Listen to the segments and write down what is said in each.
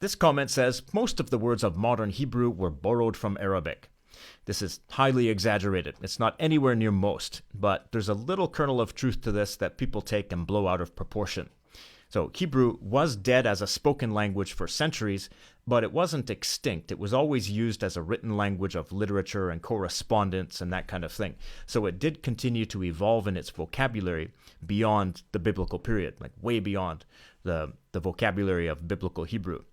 This comment says most of the words of modern Hebrew were borrowed from Arabic. This is highly exaggerated. It's not anywhere near most, but there's a little kernel of truth to this that people take and blow out of proportion. So Hebrew was dead as a spoken language for centuries, but it wasn't extinct. It was always used as a written language of literature and correspondence and that kind of thing. So it did continue to evolve in its vocabulary beyond the biblical period, like way beyond the vocabulary of biblical Hebrew.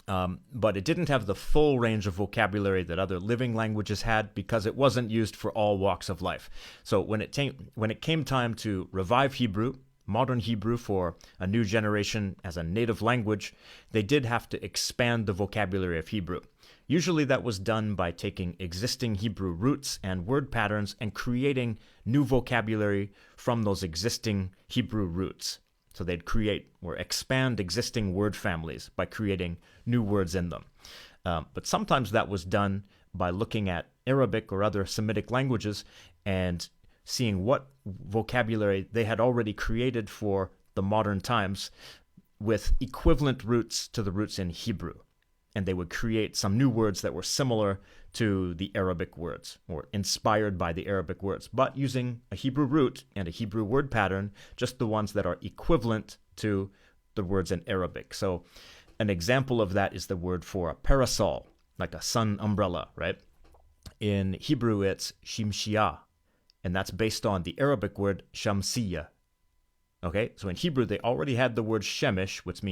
But it didn't have the full range of vocabulary that other living languages had because it wasn't used for all walks of life. So when it came time to revive Hebrew, modern Hebrew, for a new generation as a native language, they did have to expand the vocabulary of Hebrew. Usually that was done by taking existing Hebrew roots and word patterns and creating new vocabulary from those existing Hebrew roots. So they'd create or expand existing word families by creating new words in them. But sometimes that was done by looking at Arabic or other Semitic languages and seeing what vocabulary they had already created for the modern times with equivalent roots to the roots in Hebrew. And they would create some new words that were similar to the Arabic words or inspired by the Arabic words, but using a Hebrew root and a Hebrew word pattern, just the ones that are equivalent to the words in Arabic. So an example of that is the word for a parasol, like a sun umbrella, right? In Hebrew, it's shimshia, and that's based on the Arabic word shamsiya. Okay, so in Hebrew, they already had the word shemesh, which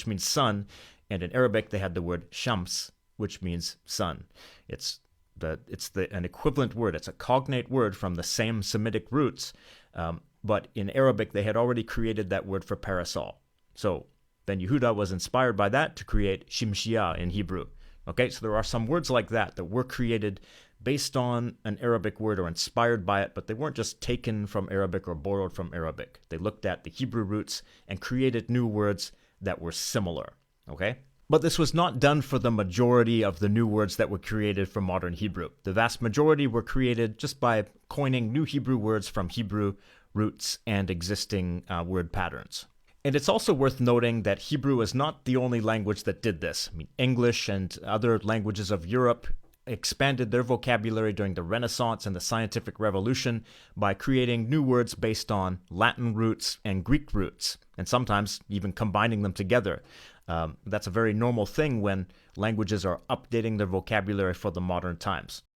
means sun, and in Arabic, they had the word shams, which means sun. It's an equivalent word. It's a cognate word from the same Semitic roots, but in Arabic, they had already created that word for parasol. So Ben Yehuda was inspired by that to create shimshia in Hebrew. Okay, so there are some words like that were created based on an Arabic word or inspired by it, but they weren't just taken from Arabic or borrowed from Arabic. They looked at the Hebrew roots and created new words that were similar. Okay? But this was not done for the majority of the new words that were created from modern Hebrew. The vast majority were created just by coining new Hebrew words from Hebrew roots and existing word patterns. And it's also worth noting that Hebrew is not the only language that did this. I mean, English and other languages of Europe expanded their vocabulary during the Renaissance and the Scientific Revolution by creating new words based on Latin roots and Greek roots, and sometimes even combining them together. That's a very normal thing when languages are updating their vocabulary for the modern times.